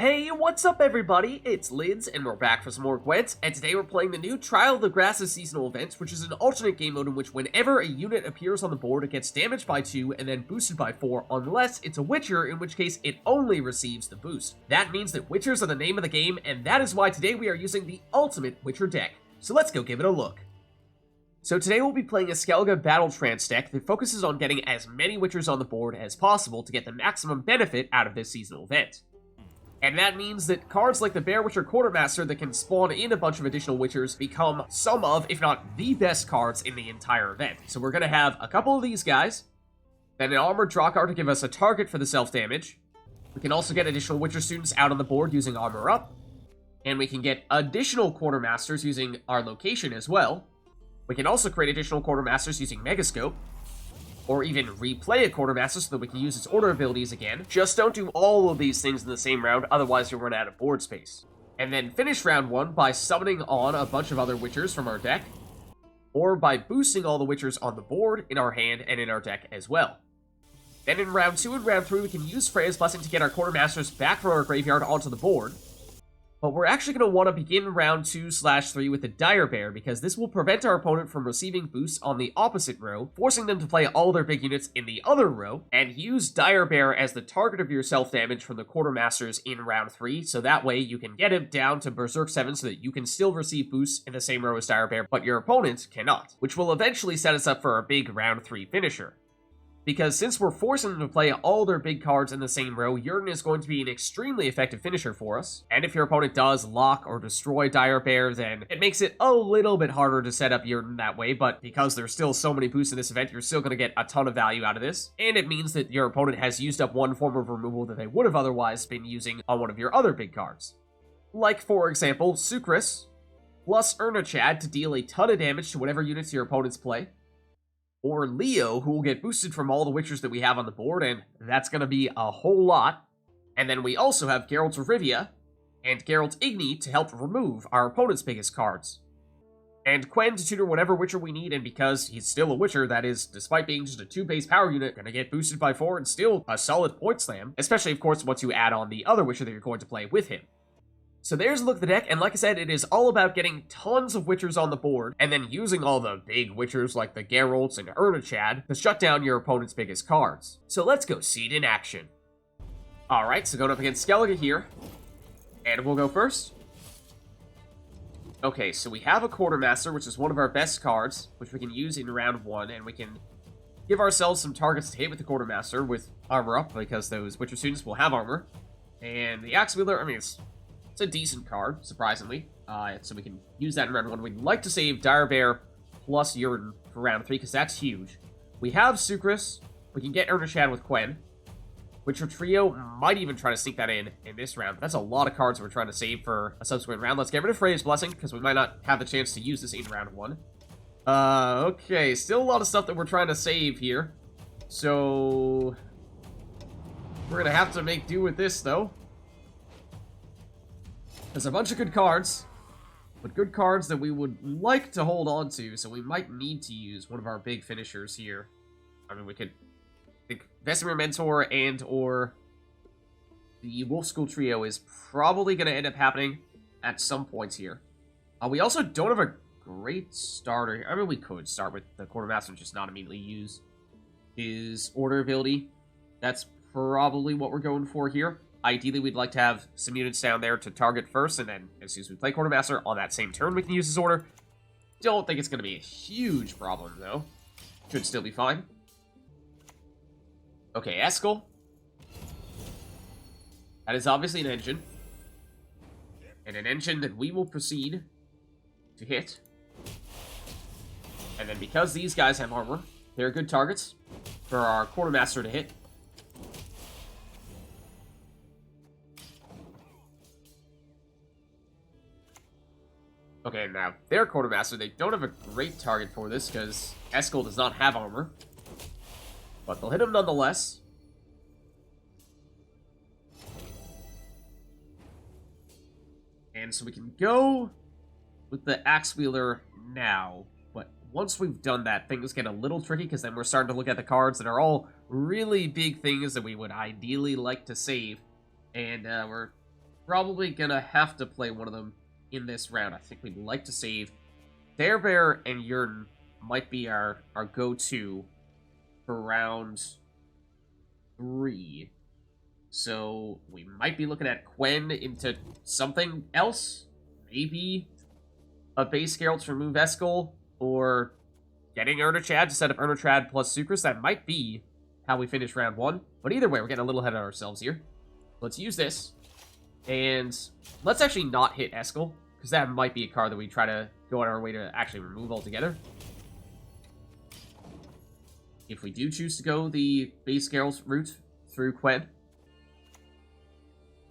Hey, what's up everybody? It's Lids, and we're back for some more Gwent, and today we're playing the new Trial of the Grasses seasonal event, which is an alternate game mode in which whenever a unit appears on the board, it gets damaged by 2 and then boosted by 4, unless it's a Witcher, in which case it only receives the boost. That means that Witchers are the name of the game, and that is why today we are using the ultimate Witcher deck. So let's go give it a look. So today we'll be playing a Skellige Battle Trance deck that focuses on getting as many Witchers on the board as possible to get the maximum benefit out of this seasonal event. And that means that cards like the Bear Witcher Quartermaster that can spawn in a bunch of additional Witchers become some of, if not the best cards in the entire event. So we're going to have a couple of these guys, then an Armored Drakkar to give us a target for the self-damage. We can also get additional Witcher students out on the board using Armor Up. And we can get additional Quartermasters using our location as well. We can also create additional Quartermasters using Megascope. Or even replay a Quartermaster so that we can use its order abilities again. Just don't do all of these things in the same round, otherwise you'll run out of board space. And then finish round 1 by summoning on a bunch of other Witchers from our deck, or by boosting all the Witchers on the board, in our hand, and in our deck as well. Then in round 2 and round 3 we can use Freya's Blessing to get our Quartermasters back from our graveyard onto the board. But we're actually going to want to begin round 2/3 with the Dire Bear, because this will prevent our opponent from receiving boosts on the opposite row, forcing them to play all their big units in the other row, and use Dire Bear as the target of your self-damage from the Quartermasters in round 3, so that way you can get him down to Berserk 7 so that you can still receive boosts in the same row as Dire Bear, but your opponent cannot, which will eventually set us up for a big round 3 finisher. Because since we're forcing them to play all their big cards in the same row, Yrden is going to be an extremely effective finisher for us. And if your opponent does lock or destroy Dire Bear, then it makes it a little bit harder to set up Yrden that way, but because there's still so many boosts in this event, you're still going to get a ton of value out of this. And it means that your opponent has used up one form of removal that they would have otherwise been using on one of your other big cards. Like, for example, Sukrus, plus Arnaghad to deal a ton of damage to whatever units your opponents play. Or Leo, who will get boosted from all the Witchers that we have on the board, and that's going to be a whole lot. And then we also have Geralt of Rivia and Geralt Igni to help remove our opponent's biggest cards. And Quen to tutor whatever Witcher we need, and because he's still a Witcher, that is, despite being just a 2 base power unit, going to get boosted by 4 and still a solid point slam, especially, of course, once you add on the other Witcher that you're going to play with him. So there's a look at the deck, and like I said, it is all about getting tons of Witchers on the board, and then using all the big Witchers like the Geralts and Arnaghad to shut down your opponent's biggest cards. So let's go see it in action. Alright, so going up against Skellige here, and we'll go first. Okay, so we have a Quartermaster, which is one of our best cards, which we can use in round 1, and we can give ourselves some targets to hit with the Quartermaster with Armor Up, because those Witcher students will have armor. And the Axe-wielder, I mean, it's a decent card, surprisingly, so we can use that in round 1. We'd like to save Dire Bear plus Yrden for round 3, because that's huge. We have Sukrus. We can get Arnaghad with Quen. Witcher Trio might even try to sneak that in this round. That's a lot of cards we're trying to save for a subsequent round. Let's get rid of Freya's Blessing, because we might not have the chance to use this in round 1. Okay, still a lot of stuff that we're trying to save here. So we're going to have to make do with this, though. There's a bunch of good cards, but good cards that we would like to hold on to, so we might need to use one of our big finishers here. I mean, we could think Vesemir Mentor and or the Wolf School Trio is probably going to end up happening at some points here. We also don't have a great starter here. I mean, we could start with the Quartermaster and just not immediately use his order ability. That's probably what we're going for here. Ideally, we'd like to have some units down there to target first, and then as soon as we play Quartermaster, on that same turn, we can use his order. Don't think it's going to be a huge problem, though. Should still be fine. Okay, Eskel. That is obviously an engine. And an engine that we will proceed to hit. And then because these guys have armor, they're good targets for our Quartermaster to hit. Okay, now, their Quartermaster, they don't have a great target for this, because Eskel does not have armor. But they'll hit him nonetheless. And so we can go with the Axe-wielder now. But once we've done that, things get a little tricky, because then we're starting to look at the cards that are all really big things that we would ideally like to save. And we're probably gonna have to play one of them in this round. I think we'd like to save Bear and Yrden might be our go-to for round 3. So we might be looking at Quen into something else. Maybe a base Geralt to remove Eskel, or getting Arnaghad to set up Arnaghad plus Sukrus. That might be how we finish round 1. But either way, we're getting a little ahead of ourselves here. Let's use this. And let's actually not hit Eskel, because that might be a card that we try to go on our way to actually remove altogether. If we do choose to go the base Geralt route through Quen.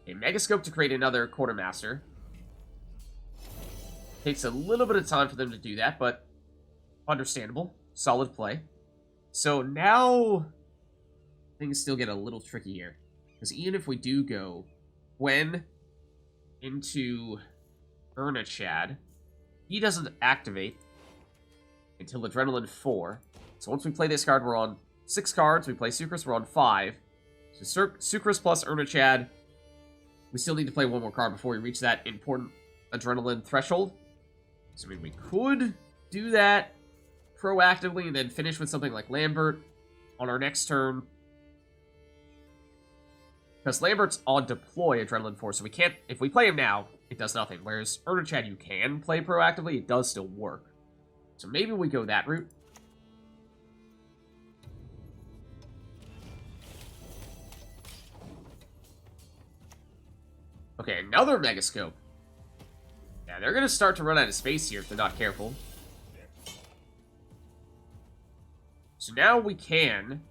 A Megascope to create another Quartermaster. Takes a little bit of time for them to do that, but understandable. Solid play. So now things still get a little tricky here. Because even if we do go Quen into Arnaghad, he doesn't activate until Adrenaline 4. So once we play this card, we're on 6 cards. We play Sukrus, we're on 5. So Sukrus plus Arnaghad. We still need to play one more card before we reach that important Adrenaline threshold. So I mean, we could do that proactively and then finish with something like Lambert on our next turn. Because Lambert's on deploy Adrenaline 4, so we can't... If we play him now, it does nothing. Whereas Arnaghad, you can play proactively, it does still work. So maybe we go that route. Okay, another Megascope. Yeah, they're going to start to run out of space here if they're not careful. So now we can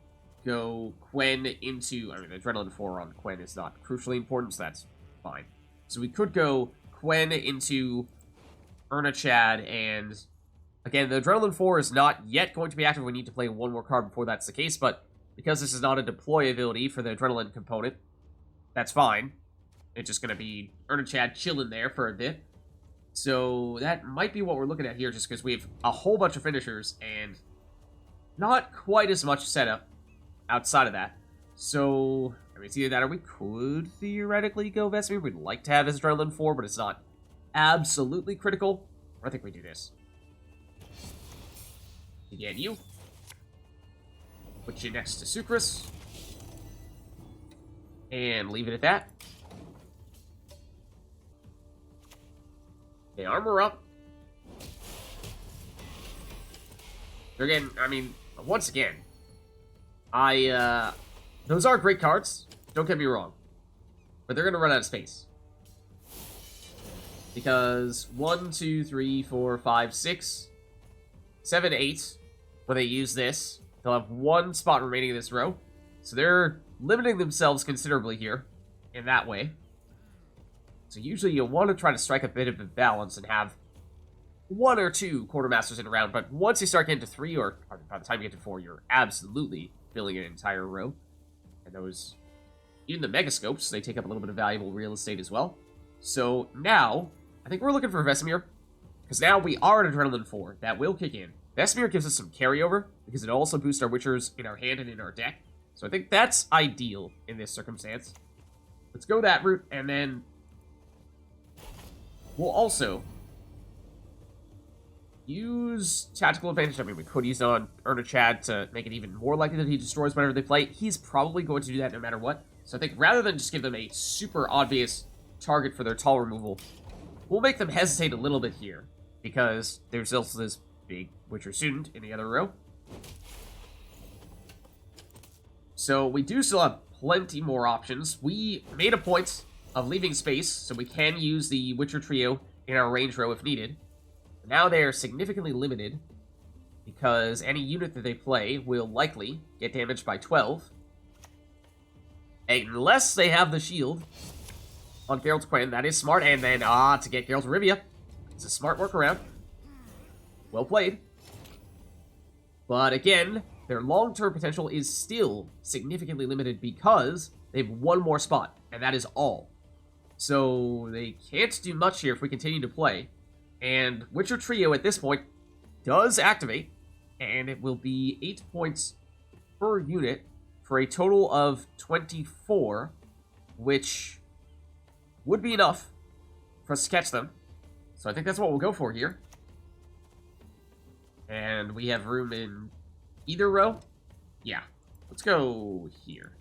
go Quen into... I mean, Adrenaline 4 on Quen is not crucially important, so that's fine. So we could go Quen into Arnaghad, and... Again, the Adrenaline 4 is not yet going to be active. We need to play one more card before that's the case, but because this is not a deploy ability for the Adrenaline component, that's fine. It's just going to be Arnaghad chilling there for a bit. So that might be what we're looking at here, just because we have a whole bunch of finishers, and not quite as much setup outside of that. So, I mean, it's either that or we could theoretically go Vesemir. We'd like to have his Adrenaline 4, but it's not absolutely critical. I think we do this. Again, you. Put you next to Sukrus. And leave it at that. Okay, armor up. Again, I mean, once again, those are great cards, don't get me wrong, but they're going to run out of space. Because 1, 2, 3, 4, 5, 6, 7, 8, when they use this, they'll have 1 spot remaining in this row. So they're limiting themselves considerably here, in that way. So usually you'll want to try to strike a bit of a balance and have 1 or 2 Quartermasters in a round, but once you start getting to 3, or by the time you get to 4, you're absolutely filling an entire row. And those, even the Megascopes, they take up a little bit of valuable real estate as well. So now, I think we're looking for Vesemir, because now we are at Adrenaline 4. That will kick in. Vesemir gives us some carryover, because it also boosts our Witchers in our hand and in our deck. So I think that's ideal in this circumstance. Let's go that route, and then we'll also use tactical advantage. I mean, we could use it on Arnaghad to make it even more likely that he destroys whenever they play. He's probably going to do that no matter what. So I think rather than just give them a super obvious target for their tall removal, we'll make them hesitate a little bit here, because there's also this big Witcher student in the other row. So we do still have plenty more options. We made a point of leaving space, so we can use the Witcher trio in our range row if needed. Now they are significantly limited, because any unit that they play will likely get damaged by 12. Unless they have the shield on Geralt of Quen. That is smart. And then, to get Geralt of Rivia. It's a smart workaround. Well played. But again, their long-term potential is still significantly limited because they have 1 more spot, and that is all. So they can't do much here if we continue to play. And Witcher Trio at this point does activate, and it will be 8 points per unit for a total of 24, which would be enough for us to catch them. So I think that's what we'll go for here. And we have room in either row? Yeah. Let's go here.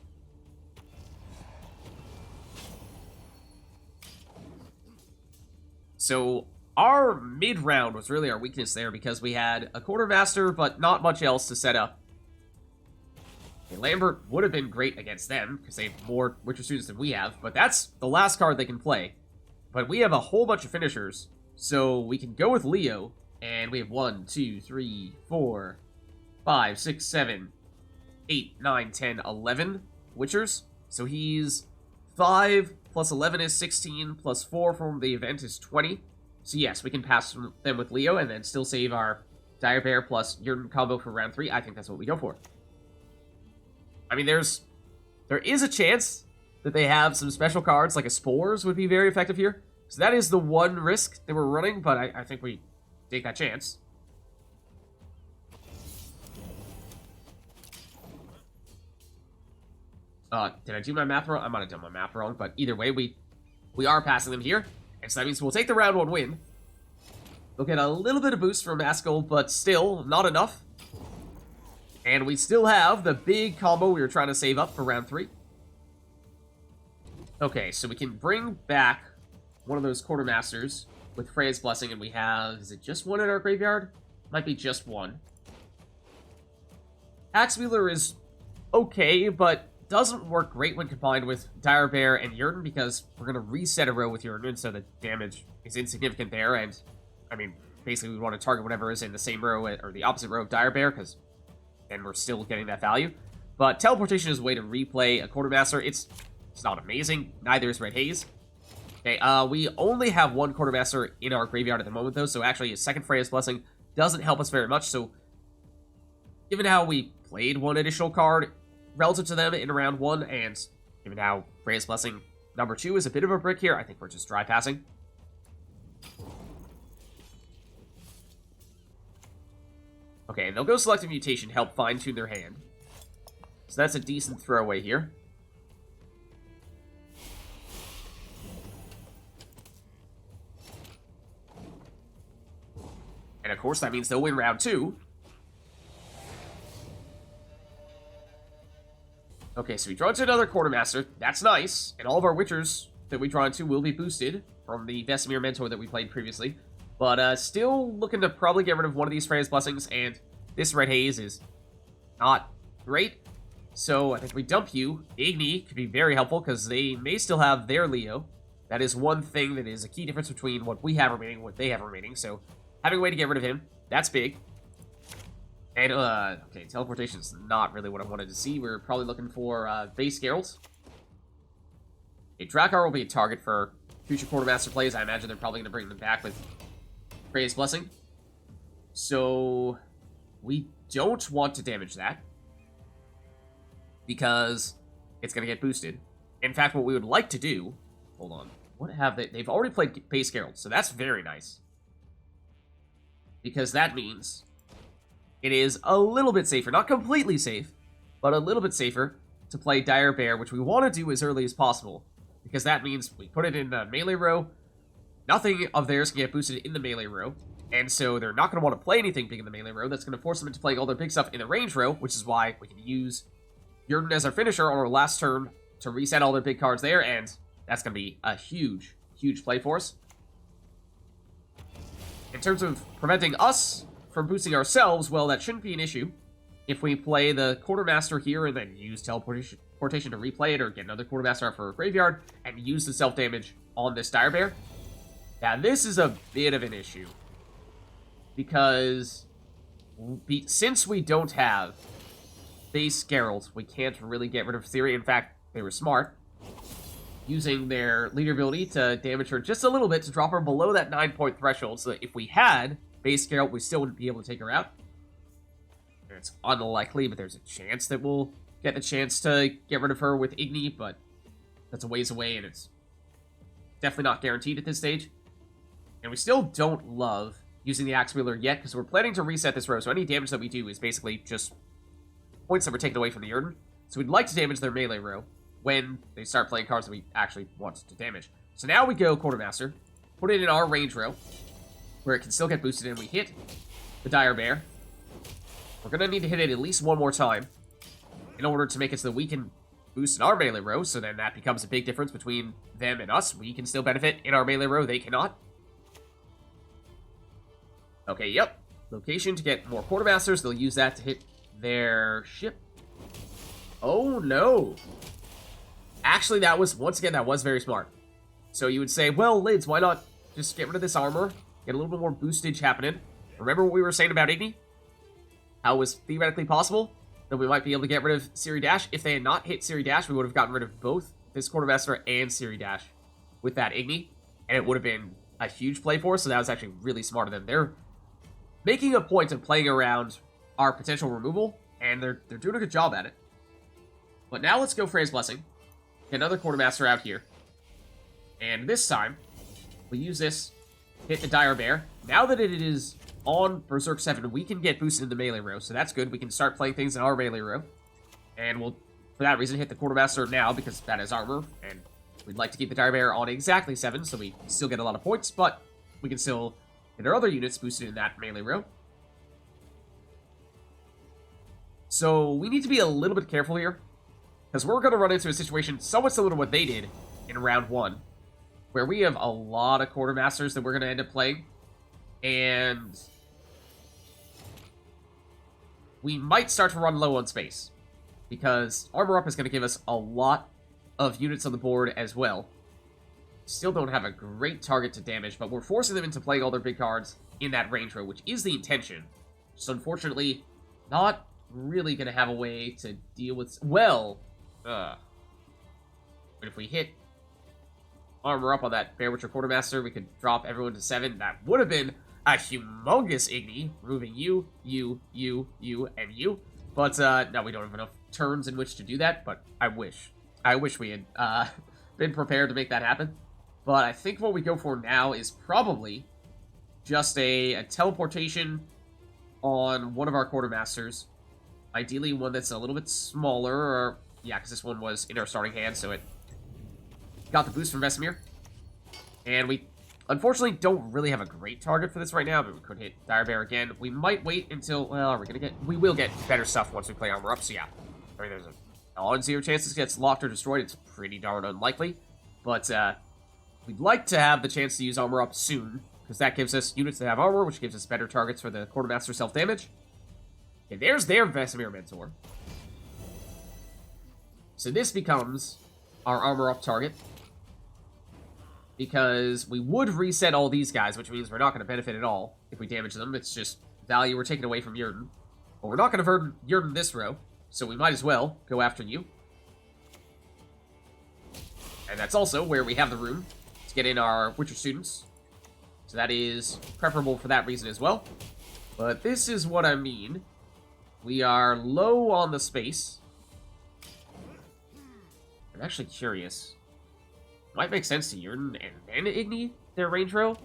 So our mid-round was really our weakness there because we had a Quartermaster, but not much else to set up. Okay, Lambert would have been great against them because they have more Witcher students than we have, but that's the last card they can play. But we have a whole bunch of finishers, so we can go with Leo, and we have 1, 2, 3, 4, 5, 6, 7, 8, 9, 10, 11 Witchers. So he's 5 plus 11 is 16, plus 4 from the event is 20. So yes, we can pass them with Leo and then still save our Dire Bear plus Yrden combo for round 3. I think that's what we go for. I mean, there is a chance that they have some special cards, like a Spores would be very effective here. So that is the one risk that we're running, but I think we take that chance. Did I do my math wrong? I might have done my math wrong, but either way, we are passing them here. And so that means we'll take the round 1 win. We'll get a little bit of boost from Eskel, but still not enough. And we still have the big combo we were trying to save up for round 3. Okay, so we can bring back one of those Quartermasters with Freya's Blessing, and we have... Is it just one in our graveyard? Might be just one. Axe-wielder is okay, but doesn't work great when combined with Dire Bear and Yrden, because we're going to reset a row with Yrden, so the damage is insignificant there, and, I mean, basically we want to target whatever is in the same row, or the opposite row of Dire Bear, because then we're still getting that value. But Teleportation is a way to replay a Quartermaster. It's not amazing. Neither is Red Haze. Okay, we only have one Quartermaster in our graveyard at the moment, though, so actually a second Freya's Blessing doesn't help us very much, so given how we played one additional card relative to them in round 1, and given how Freya's Blessing number 2 is a bit of a brick here, I think we're just dry passing. Okay, and they'll go Selective Mutation, help fine-tune their hand. So that's a decent throwaway here. And of course, that means they'll win round 2. Okay, so we draw into another Quartermaster. That's nice. And all of our Witchers that we draw into will be boosted from the Vesemir Mentor that we played previously. But still looking to probably get rid of one of these Freya's Blessings, and this Red Haze is not great. So I think we dump you. Igni could be very helpful, because they may still have their Leo. That is one thing that is a key difference between what we have remaining and what they have remaining. So having a way to get rid of him, that's big. And, okay, Teleportation is not really what I wanted to see. We're probably looking for, base Geralt. Okay, Drakkar will be a target for future Quartermaster plays. I imagine they're probably going to bring them back with Freya's Blessing. So, we don't want to damage that, because it's going to get boosted. In fact, what we would like to do... Hold on. What have they... They've already played base Geralt, so that's very nice. Because that means... it is a little bit safer, not completely safe, but a little bit safer to play Dire Bear, which we want to do as early as possible, because that means we put it in the melee row, nothing of theirs can get boosted in the melee row, and so they're not going to want to play anything big in the melee row. That's going to force them into playing all their big stuff in the range row, which is why we can use Yrden as our finisher on our last turn to reset all their big cards there, and that's going to be a huge, huge play for us. In terms of preventing us from boosting ourselves, well, that shouldn't be an issue. If we play the Quartermaster here and then use Teleportation to replay it, or get another Quartermaster out for a graveyard, and use the self-damage on this Dire Bear. Now, this is a bit of an issue. Because since we don't have base Geralt, we can't really get rid of Theory. In fact, they were smart, using their leader ability to damage her just a little bit to drop her below that 9-point threshold, so that if we had base Geralt, we still wouldn't be able to take her out. It's unlikely, but there's a chance that we'll get the chance to get rid of her with Igni, but that's a ways away, and it's definitely not guaranteed at this stage. And we still don't love using the Axe-wielder yet, because we're planning to reset this row, so any damage that we do is basically just points that were taken away from the Yrden. So we'd like to damage their melee row when they start playing cards that we actually want to damage. So now we go Quartermaster, put it in our range row, where it can still get boosted, and we hit the Dire Bear. We're going to need to hit it at least one more time in order to make it so that we can boost in our melee row, so then that becomes a big difference between them and us. We can still benefit in our melee row, they cannot. Okay, yep. Location to get more Quartermasters. They'll use that to hit their ship. Oh, no. Actually, that was, once again, that was very smart. So you would say, well, Lids, why not just get rid of this armor, get a little bit more boostage happening. Remember what we were saying about Igni? How it was theoretically possible that we might be able to get rid of Siri Dash. If they had not hit Siri Dash, we would have gotten rid of both this Quartermaster and Siri Dash with that Igni, and it would have been a huge play for us, so that was actually really smart of them. They're making a point of playing around our potential removal, and they're doing a good job at it. But now let's go Freya's Blessing. Get another Quartermaster out here. And this time, we use this, hit the Dire Bear. Now that it is on Berserk 7, we can get boosted in the melee row, so that's good. We can start playing things in our melee row. And we'll, for that reason, hit the Quartermaster now, because that is armor, and we'd like to keep the Dire Bear on exactly 7, so we still get a lot of points, but we can still get our other units boosted in that melee row. So we need to be a little bit careful here, because we're going to run into a situation somewhat similar to what they did in round 1, where we have a lot of Quartermasters that we're going to end up playing, and we might start to run low on space, because Armor Up is going to give us a lot of units on the board as well. Still don't have a great target to damage, but we're forcing them into playing all their big cards in that range row, which is the intention. Just unfortunately, not really going to have a way to deal with... Well, but if we hit Armor Up on that Bear Witcher Quartermaster, we could drop everyone to 7. That would have been a humongous Igni, removing you, and you. But, no, we don't have enough turns in which to do that, but I wish. I wish we had, been prepared to make that happen. But I think what we go for now is probably just a teleportation on one of our Quartermasters. Ideally one that's a little bit smaller, or... Yeah, because this one was in our starting hand, so it got the boost from Vesemir. And we, unfortunately, don't really have a great target for this right now, but we could hit Dire Bear again. We might wait until, well, are we going to get... We will get better stuff once we play Armor Up, so yeah. I mean, there's a non-zero chance this gets locked or destroyed. It's pretty darn unlikely. But, we'd like to have the chance to use Armor Up soon, because that gives us units that have armor, which gives us better targets for the Quartermaster self-damage. Okay, there's their Vesemir Mentor. So this becomes our Armor Up target, because we would reset all these guys, which means we're not going to benefit at all if we damage them. It's just value we're taking away from Yrden. But we're not going to burn Yrden this row, so we might as well go after you. And that's also where we have the room to get in our Witcher students. So that is preferable for that reason as well. But this is what I mean. We are low on the space. I'm actually curious. Might make sense to Yrden and then Igni, their range row.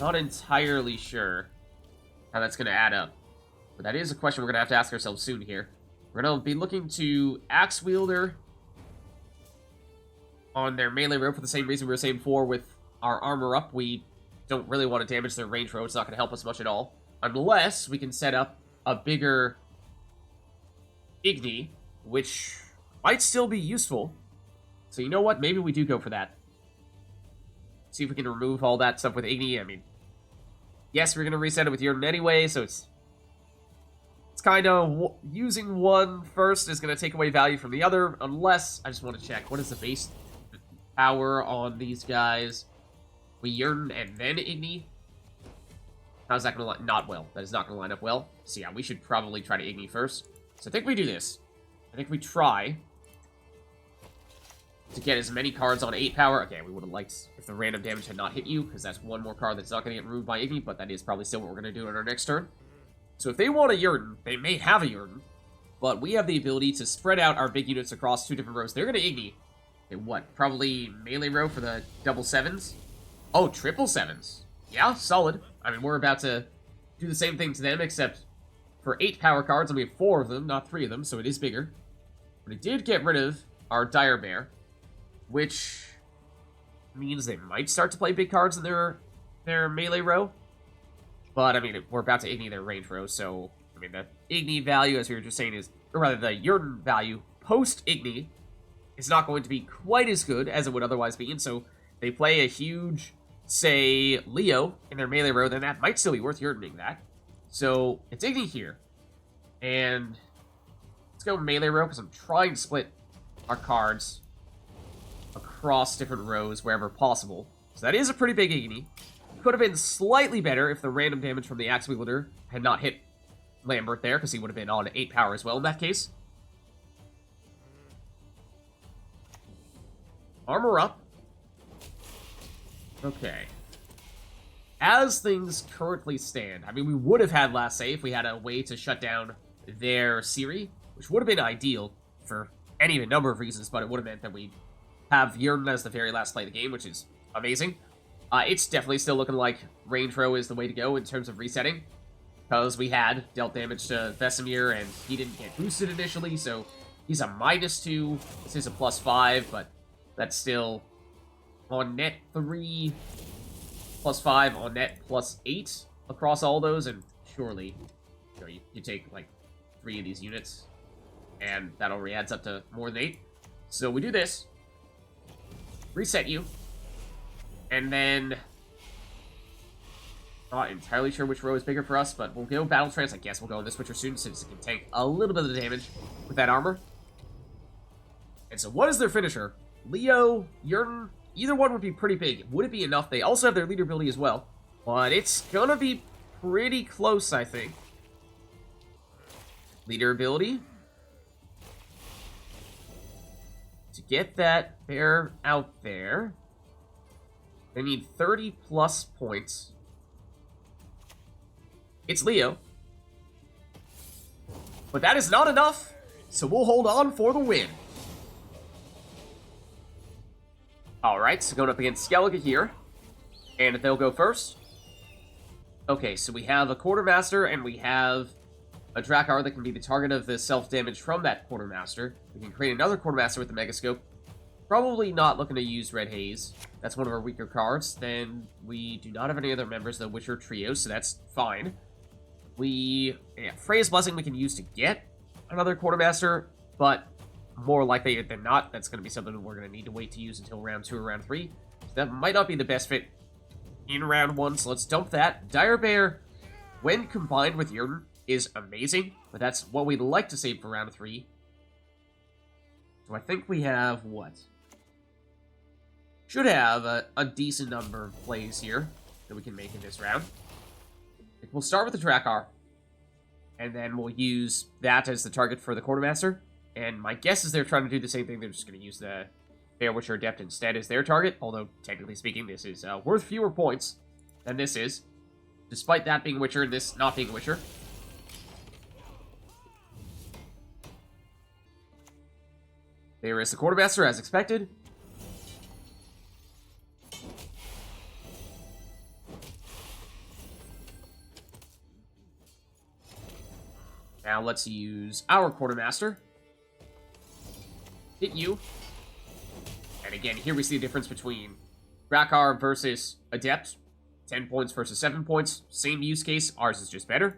Not entirely sure how that's going to add up. But that is a question we're going to have to ask ourselves soon here. We're going to be looking to Axe-wielder on their melee row for the same reason we were saying before with our Armor Up. We don't really want to damage their range row. It's not going to help us much at all. Unless we can set up a bigger Igni, which might still be useful. So you know what? Maybe we do go for that. See if we can remove all that stuff with Igni. I mean, yes, we're going to reset it with Yrden anyway, so it's kind of... Using one first is going to take away value from the other, unless... I just want to check. What is the base power on these guys? We Yrden and then Igni? How's that going to line? Not well. That is not going to line up well. So yeah, we should probably try to Igni first. So I think we do this. I think we try to get as many cards on 8 power. Okay, we would have liked if the random damage had not hit you, because that's one more card that's not going to get removed by Igni, but that is probably still what we're going to do in our next turn. So if they want a Yrden, they may have a Yrden, but we have the ability to spread out our big units across 2 different rows. They're going to Igni. Okay, what? Probably melee row for the double 7s? Oh, triple 7s. Yeah, solid. I mean, we're about to do the same thing to them, except for 8 power cards, and we have 4 of them, not 3 of them, so it is bigger. But it did get rid of our Dire Bear, which means they might start to play big cards in their melee row. But, I mean, we're about to Igni their range row, so, I mean, the Igni value, as we were just saying, is, or rather, the Yrden value post-Igni is not going to be quite as good as it would otherwise be, and so they play a huge, say, Leo in their melee row, then that might still be worth Yrdening that. So, it's Igni here. And let's go melee row, because I'm trying to split our cards across different rows wherever possible. So that is a pretty big Igni. Could have been slightly better if the random damage from the Axe-wielder had not hit Lambert there, because he would have been on 8 power as well in that case. Armor up. Okay. As things currently stand, I mean, we would have had last say if we had a way to shut down their Siri, which would have been ideal for any number of reasons, but it would have meant that we'd have Yrden as the very last play of the game, which is amazing. It's definitely still looking like range row is the way to go in terms of resetting, because we had dealt damage to Vesemir, and he didn't get boosted initially, so he's a -2. This is a +5, but that's still on net 3, +5, on net +8 across all those, and surely, you know, you take, like, 3 of these units, and that already adds up to more than 8. So we do this, reset you, and then, not entirely sure which row is bigger for us, but we'll go Battle Trance. I guess we'll go in this Witcher soon, since it can take a little bit of the damage with that armor. And so what is their finisher? Leo, Yrden, either one would be pretty big. Would it be enough? They also have their leader ability as well, but it's gonna be pretty close, I think. Leader ability. To get that bear out there, they need 30+ points. It's Leo. But that is not enough, so we'll hold on for the win. Alright, so going up against Skellige here. And they'll go first. Okay, so we have a Quartermaster, and we have a Drakkar that can be the target of the self-damage from that Quartermaster. We can create another Quartermaster with the Megascope. Probably not looking to use Red Haze. That's one of our weaker cards. Then we do not have any other members of the Witcher trio, so that's fine. Freya's Blessing we can use to get another Quartermaster, but more likely than not, that's going to be something we're going to need to wait to use until round 2 or round 3. So that might not be the best fit in round 1, so let's dump that. Dire Bear, when combined with Yrden, is amazing, but that's what we'd like to save for round 3. So I think we have, what? Should have a decent number of plays here that we can make in this round. We'll start with the Drakkar, and then we'll use that as the target for the Quartermaster. And my guess is they're trying to do the same thing. They're just going to use the Fair Witcher Adept instead as their target, although, technically speaking, this is worth fewer points than this is, despite that being Witcher and this not being Witcher. There is the Quartermaster, as expected. Now let's use our Quartermaster. Hit you. And again, here we see the difference between Drakkar versus Adept. 10 points versus 7 points. Same use case. Ours is just better.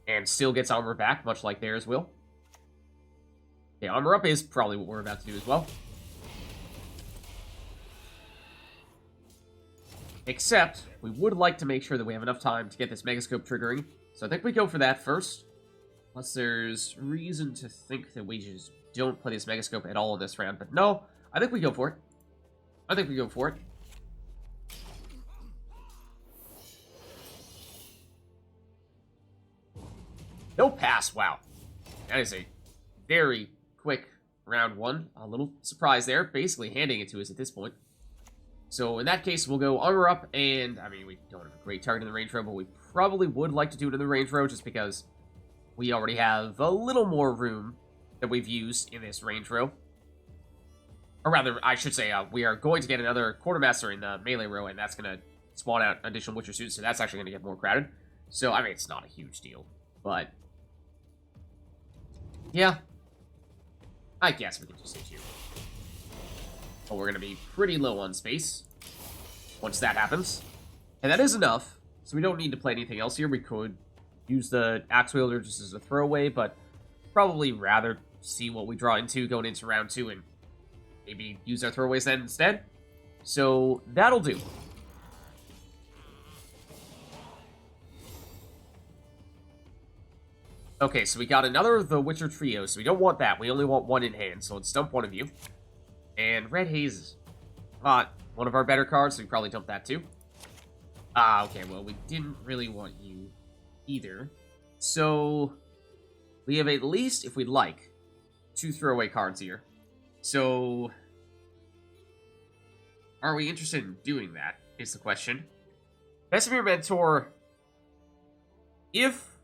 And still gets armor back, much like theirs will. Okay, armor up is probably what we're about to do as well. Except, we would like to make sure that we have enough time to get this Megascope triggering. So I think we go for that first. Unless there's reason to think that we just don't play this Megascope at all in this round. But no, I think we go for it. I think we go for it. No pass, wow. That is a very quick round 1. A little surprise there, basically handing it to us at this point. So in that case, we'll go armor up, and, I mean, we don't have a great target in the range row, but we probably would like to do it in the range row, just because we already have a little more room that we've used in this range row. Or rather, I should say, we are going to get another Quartermaster in the melee row, and that's going to spawn out additional Witcher suits, so that's actually going to get more crowded. So, I mean, it's not a huge deal, but yeah, I guess we can just hit you. But we're going to be pretty low on space once that happens. And that is enough, so we don't need to play anything else here. We could use the Axe-wielder just as a throwaway, but probably rather see what we draw into going into round 2 and maybe use our throwaways then instead. So that'll do. Okay, so we got another of the Witcher trio, so we don't want that. We only want one in hand, so let's dump one of you. And Red Haze. Not one of our better cards, so we probably dump that too. Okay, well, we didn't really want you either. So we have at least, if we'd like, 2 throwaway cards here. So are we interested in doing that, is the question. Vesemir Mentor, if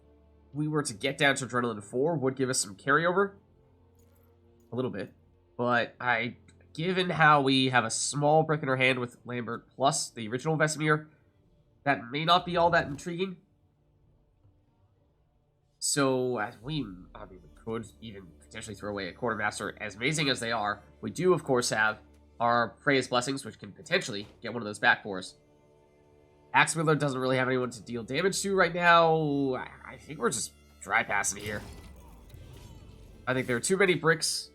we were to get down to Adrenaline 4, would give us some carryover. A little bit. But given how we have a small brick in our hand with Lambert plus the original Vesemir, that may not be all that intriguing. So, we could even potentially throw away a Quartermaster. As amazing as they are, we do, of course, have our Freya's Blessings, which can potentially get one of those back for us. Axe-wielder doesn't really have anyone to deal damage to right now. I think we're just dry passing here. I think there are too many bricks,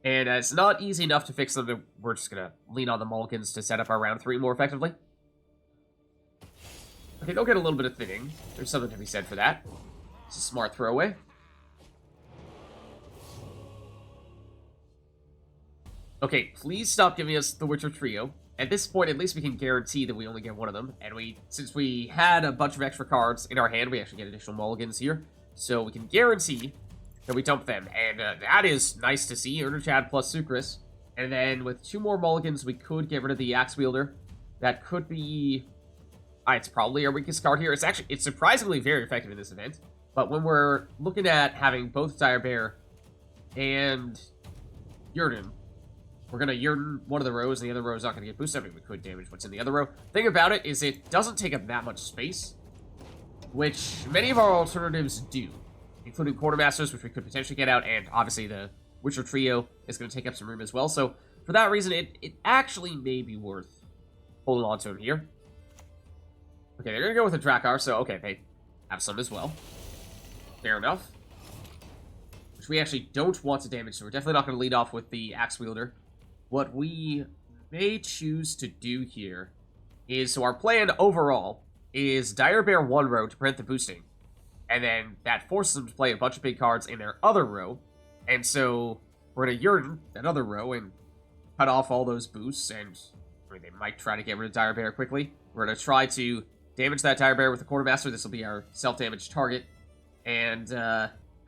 and it's not easy enough to fix them. We're just going to lean on the mulligans to set up our round 3 more effectively. Okay, they'll get a little bit of thinning. There's something to be said for that. It's a smart throwaway. Okay, please stop giving us the Witcher trio. At this point, at least we can guarantee that we only get one of them. And since we had a bunch of extra cards in our hand, we actually get additional mulligans here. So we can guarantee that we dump them. And that is nice to see. Arnaghad plus Sukrus. And then with 2 more mulligans, we could get rid of the Axe-wielder. That could be... it's probably our weakest card here. It's surprisingly very effective in this event. But when we're looking at having both Dire Bear and Yrden, we're going to Yrden one of the rows, and the other row is not going to get boosted. I mean, we could damage what's in the other row. Thing about it is it doesn't take up that much space, which many of our alternatives do, including Quartermasters, which we could potentially get out, and obviously the Witcher trio is going to take up some room as well. So for that reason, it actually may be worth holding on to him here. Okay, they're going to go with a Drakkar, so okay, they have some as well. Fair enough. Which we actually don't want to damage, so we're definitely not going to lead off with the Axe-wielder. What we may choose to do here is, so our plan overall is Dire Bear one row to prevent the boosting. And then that forces them to play a bunch of big cards in their other row. And so we're going to Yrden that other row and cut off all those boosts. And I mean, they might try to get rid of Dire Bear quickly. We're going to try to damage that Dire Bear with the Quartermaster. This will be our self-damage target. And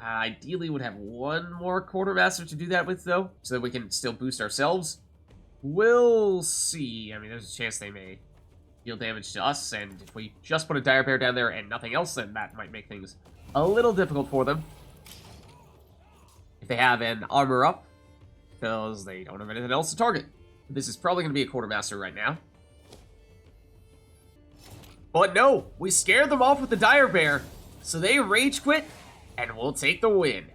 ideally would have one more Quartermaster to do that with, though, so that we can still boost ourselves. We'll see. I mean, there's a chance they may deal damage to us, and if we just put a Dire Bear down there and nothing else, then that might make things a little difficult for them. If they have an armor up, because they don't have anything else to target. This is probably going to be a Quartermaster right now. But no, we scared them off with the Dire Bear, so they rage quit, and we'll take the win.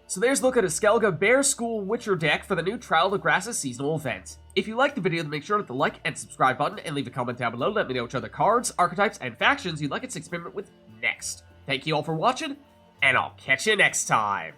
So there's a look at a Skellige Bear School Witcher deck for the new Trial of the Grasses seasonal event. If you liked the video, then make sure to hit the like and subscribe button, and leave a comment down below. Let me know which other cards, archetypes, and factions you'd like us to experiment with next. Thank you all for watching, and I'll catch you next time.